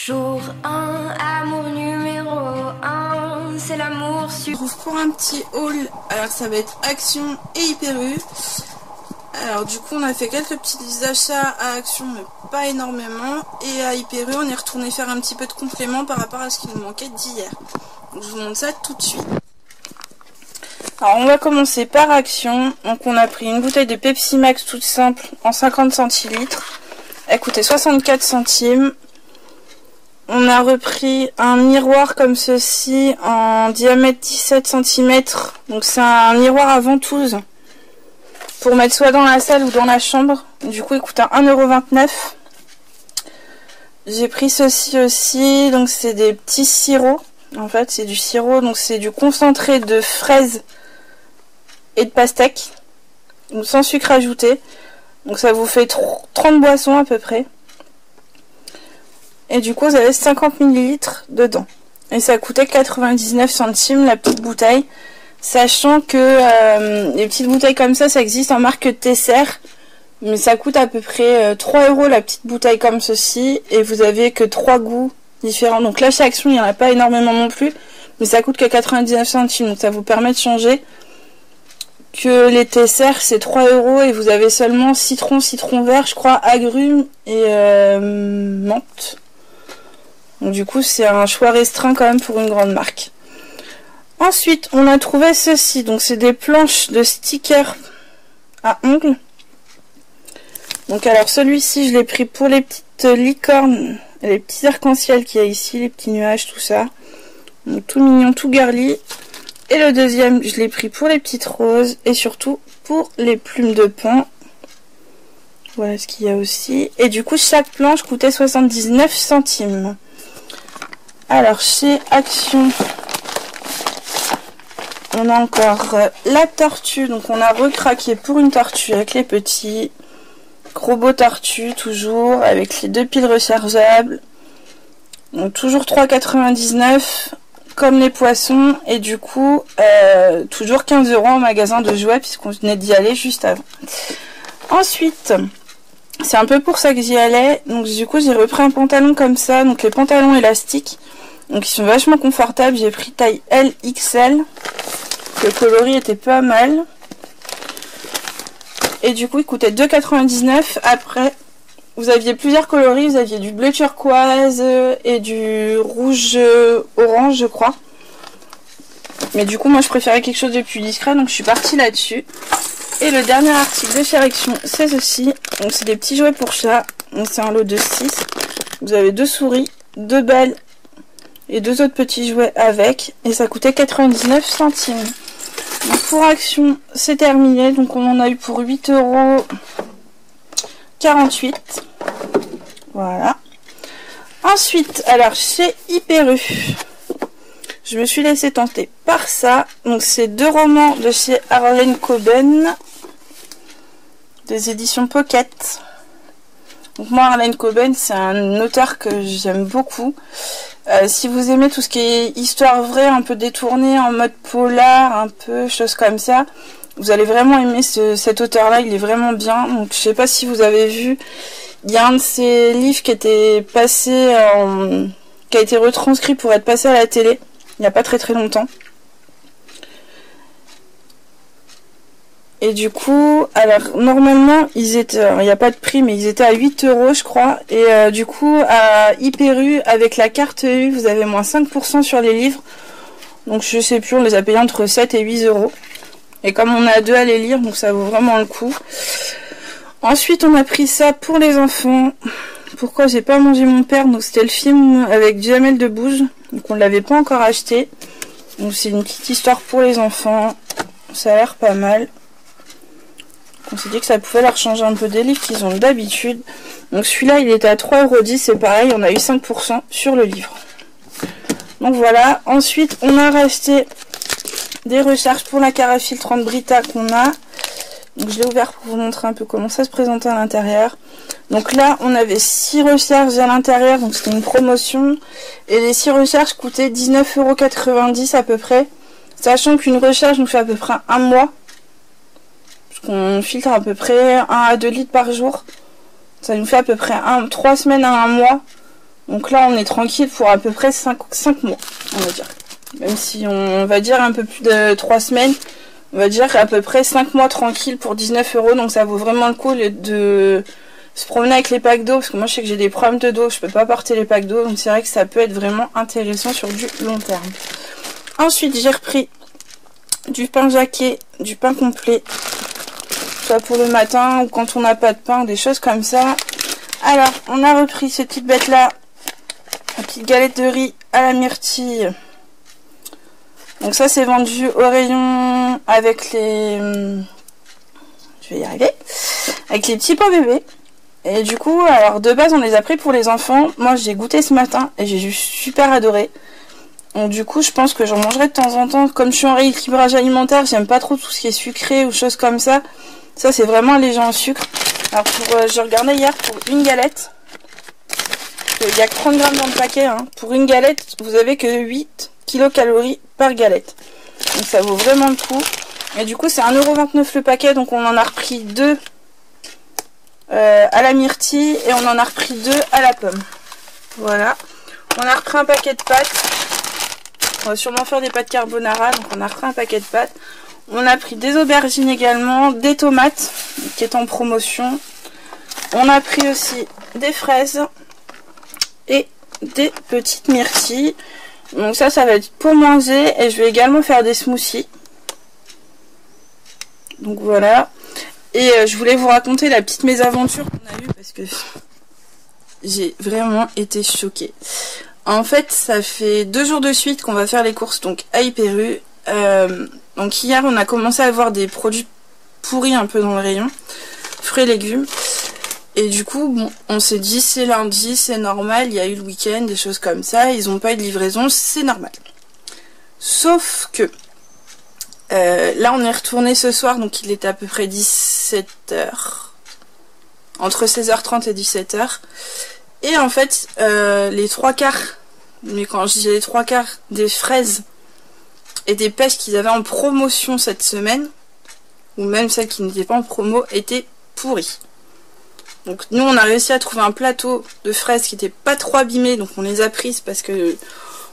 Jour 1, amour numéro 1, c'est l'amour sur... On retrouve pour un petit haul, alors ça va être Action et Hyper U. Alors du coup on a fait quelques petits achats à Action mais pas énormément. Et à Hyper U on est retourné faire un petit peu de complément par rapport à ce qui nous manquait d'hier. Donc je vous montre ça tout de suite. Alors on va commencer par Action. Donc on a pris une bouteille de Pepsi Max toute simple en 50 centilitres. Elle coûtait 64 centimes. On a repris un miroir comme ceci en diamètre 17 cm. Donc c'est un miroir à ventouse pour mettre soit dans la salle ou dans la chambre. Du coup il coûte 1,29 €. J'ai pris ceci aussi. Donc c'est des petits sirops. En fait c'est du sirop. Donc c'est du concentré de fraises et de pastèque. Donc sans sucre ajouté. Donc ça vous fait 30 boissons à peu près. Et du coup vous avez 50 ml dedans. Et ça coûtait 99 centimes la petite bouteille. Sachant que les petites bouteilles comme ça existe en marque Tesser. Mais ça coûte à peu près 3 € la petite bouteille comme ceci. Et vous avez que 3 goûts différents. Donc là chez Action il n'y en a pas énormément non plus. Mais ça coûte que 99 centimes. Donc ça vous permet de changer. Que les Tesser c'est 3 € et vous avez seulement citron vert, je crois, agrumes et menthe. Donc du coup c'est un choix restreint quand même pour une grande marque. Ensuite on a trouvé ceci, donc c'est des planches de stickers à ongles. Donc alors celui-ci je l'ai pris pour les petites licornes et les petits arcs-en-ciel qu'il y a ici, les petits nuages, tout ça. Donc tout mignon, tout girly. Et le deuxième je l'ai pris pour les petites roses et surtout pour les plumes de paon. Voilà ce qu'il y a aussi. Et du coup chaque planche coûtait 79 centimes. Alors chez Action, on a encore la tortue. Donc on a recraqué pour une tortue avec les petits. Gros beau tortue toujours avec les 2 piles rechargeables. Donc toujours 3,99 € comme les poissons. Et du coup toujours 15 € en magasin de jouets puisqu'on venait d'y aller juste avant. Ensuite... c'est un peu pour ça que j'y allais. Donc du coup j'ai repris un pantalon comme ça. Donc les pantalons élastiques. Donc ils sont vachement confortables. J'ai pris taille LXL. Le coloris était pas mal. Et du coup il coûtait 2,99 €. Après vous aviez plusieurs coloris. Vous aviez du bleu turquoise et du rouge orange je crois. Mais du coup moi je préférais quelque chose de plus discret. Donc je suis partie là-dessus. Et le dernier article de chez Action, c'est ceci. Donc c'est des petits jouets pour chat. Donc c'est un lot de 6. Vous avez 2 souris, 2 balles et 2 autres petits jouets avec. Et ça coûtait 99 centimes. Donc pour Action, c'est terminé. Donc on en a eu pour 8,48 €. Voilà. Ensuite, alors chez Hyper U, je me suis laissée tenter par ça. Donc c'est 2 romans de chez Harlan Coben, des éditions Pocket. Donc moi Harlan Coben c'est un auteur que j'aime beaucoup. Si vous aimez tout ce qui est histoire vraie, un peu détournée, en mode polar, un peu choses comme ça, vous allez vraiment aimer cet auteur là, il est vraiment bien. Donc je sais pas si vous avez vu, il y a un de ses livres qui était passé qui a été retranscrit pour être passé à la télé il n'y a pas très longtemps. Et du coup, alors normalement ils étaient, il n'y a pas de prix mais ils étaient à 8 € je crois. Et du coup à Hyper U avec la carte U vous avez moins 5% sur les livres. Donc je sais plus, on les a payés entre 7 et 8 €. Et comme on a 2 à les lire, donc ça vaut vraiment le coup. Ensuite on a pris ça pour les enfants. Pourquoi j'ai pas mangé mon père? Donc c'était le film avec Jamel Debbouze. Donc on ne l'avait pas encore acheté. Donc c'est une petite histoire pour les enfants. Ça a l'air pas mal. On s'est dit que ça pouvait leur changer un peu des livres qu'ils ont d'habitude. Donc celui-là il était à 3,10 €. C'est pareil, on a eu 5% sur le livre. Donc voilà. Ensuite on a racheté des recharges pour la carafe filtrante Brita qu'on a. Donc je l'ai ouvert pour vous montrer un peu comment ça se présentait à l'intérieur. Donc là on avait 6 recharges à l'intérieur, donc c'était une promotion. Et les 6 recharges coûtaient 19,90 € à peu près. Sachant qu'une recharge nous fait à peu près un mois. Parce qu'on filtre à peu près 1 à 2 litres par jour. Ça nous fait à peu près 3 semaines à un mois. Donc là, on est tranquille pour à peu près 5 mois, on va dire. Même si on va dire un peu plus de 3 semaines, on va dire à peu près 5 mois tranquille pour 19 €. Donc ça vaut vraiment le coup de se promener avec les packs d'eau. Parce que moi, je sais que j'ai des problèmes de dos, je peux pas porter les packs d'eau. Donc c'est vrai que ça peut être vraiment intéressant sur du long terme. Ensuite, j'ai repris du pain jaqué, du pain complet. Soit pour le matin ou quand on n'a pas de pain, des choses comme ça. Alors, on a repris ces petites bêtes-là. La petite galette de riz à la myrtille. Donc ça, c'est vendu au rayon avec les... Je vais y arriver. Avec les petits pots bébés. Et du coup, alors de base, on les a pris pour les enfants. Moi, j'ai goûté ce matin et j'ai juste super adoré. Donc du coup, je pense que j'en mangerai de temps en temps. Comme je suis en rééquilibrage alimentaire, j'aime pas trop tout ce qui est sucré ou choses comme ça. Ça, c'est vraiment léger en sucre. Alors, je regardais hier pour une galette. Il n'y a que 30 grammes dans le paquet. Hein. Pour une galette, vous avez que 8 kilocalories par galette. Donc ça vaut vraiment le coup. Et du coup, c'est 1,29 € le paquet. Donc on en a repris 2 à la myrtille. Et on en a repris 2 à la pomme. Voilà. On a repris un paquet de pâtes. On va sûrement faire des pâtes carbonara. Donc on a repris un paquet de pâtes. On a pris des aubergines également. Des tomates qui est en promotion. On a pris aussi des fraises. Et des petites myrtilles. Donc ça va être pour manger. Et je vais également faire des smoothies. Donc voilà. Et je voulais vous raconter la petite mésaventure qu'on a eue. Parce que j'ai vraiment été choquée. En fait, ça fait 2 jours de suite qu'on va faire les courses donc à Hyper U. Donc hier, on a commencé à avoir des produits pourris un peu dans le rayon. Fruits et légumes. Et du coup, bon, on s'est dit, c'est lundi, c'est normal, il y a eu le week-end, des choses comme ça, ils n'ont pas eu de livraison, c'est normal. Sauf que, là on est retourné ce soir, donc il était à peu près 17 h. Entre 16h30 et 17 h. Et en fait, les 3/4, mais quand je dis les 3/4 des fraises et des pêches qu'ils avaient en promotion cette semaine, ou même celles qui n'étaient pas en promo, étaient pourries. Donc nous on a réussi à trouver un plateau de fraises qui n'était pas trop abîmé, donc on les a prises parce que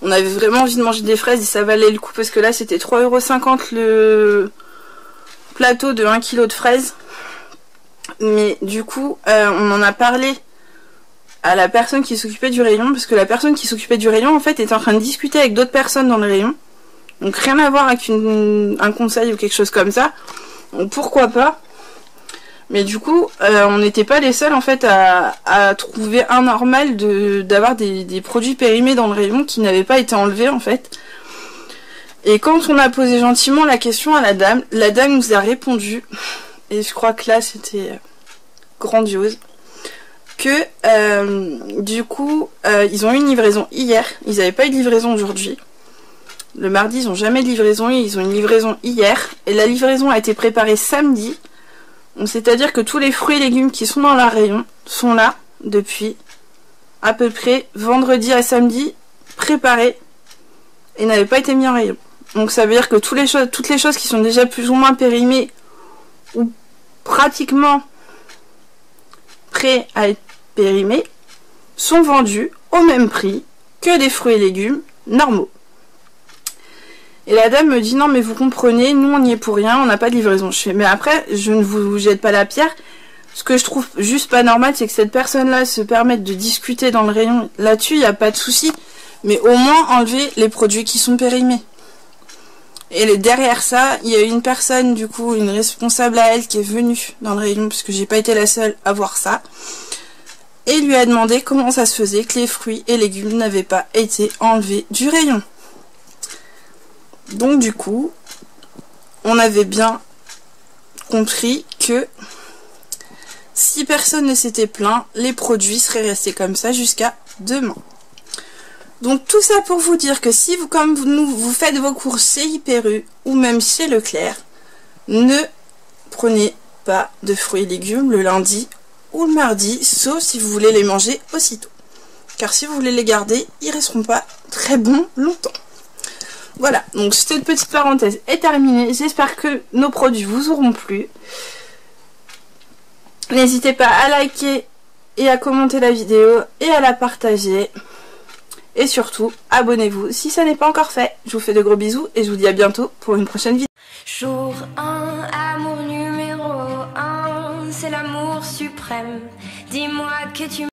on avait vraiment envie de manger des fraises et ça valait le coup parce que là c'était 3,50 € le plateau de 1 kg de fraises. Mais du coup on en a parlé à la personne qui s'occupait du rayon, parce que la personne qui s'occupait du rayon en fait était en train de discuter avec d'autres personnes dans le rayon. Donc rien à voir avec un conseil ou quelque chose comme ça. Donc pourquoi pas. Mais du coup, on n'était pas les seuls en fait à trouver anormal d'avoir des produits périmés dans le rayon qui n'avaient pas été enlevés en fait. Et quand on a posé gentiment la question à la dame nous a répondu, et je crois que là c'était grandiose, que du coup ils ont eu une livraison hier, ils n'avaient pas eu de livraison aujourd'hui. Le mardi ils n'ont jamais de livraison, ils ont une livraison hier, et la livraison a été préparée samedi. C'est-à-dire que tous les fruits et légumes qui sont dans la rayon sont là depuis à peu près vendredi à samedi, préparés et n'avaient pas été mis en rayon. Donc ça veut dire que toutes les choses qui sont déjà plus ou moins périmées ou pratiquement prêts à être périmées sont vendues au même prix que des fruits et légumes normaux. Et la dame me dit, non mais vous comprenez, nous on n'y est pour rien, on n'a pas de livraison. Je fais, mais après, je ne vous jette pas la pierre. Ce que je trouve juste pas normal, c'est que cette personne-là se permette de discuter dans le rayon. Là-dessus, il n'y a pas de souci. Mais au moins enlever les produits qui sont périmés. Et derrière ça, il y a une personne, du coup, une responsable à elle qui est venue dans le rayon, parce que j'ai pas été la seule à voir ça. Et lui a demandé comment ça se faisait que les fruits et légumes n'avaient pas été enlevés du rayon. Donc du coup, on avait bien compris que si personne ne s'était plaint, les produits seraient restés comme ça jusqu'à demain. Donc tout ça pour vous dire que si vous, comme vous faites vos courses chez Hyper U ou même chez Leclerc, ne prenez pas de fruits et légumes le lundi ou le mardi, sauf si vous voulez les manger aussitôt. Car si vous voulez les garder, ils ne resteront pas très bons longtemps. Voilà, donc cette petite parenthèse est terminée. J'espère que nos produits vous auront plu. N'hésitez pas à liker et à commenter la vidéo et à la partager. Et surtout, abonnez-vous si ça n'est pas encore fait. Je vous fais de gros bisous et je vous dis à bientôt pour une prochaine vidéo. Jour 1, amour numéro 1, c'est l'amour suprême. Dis-moi que tu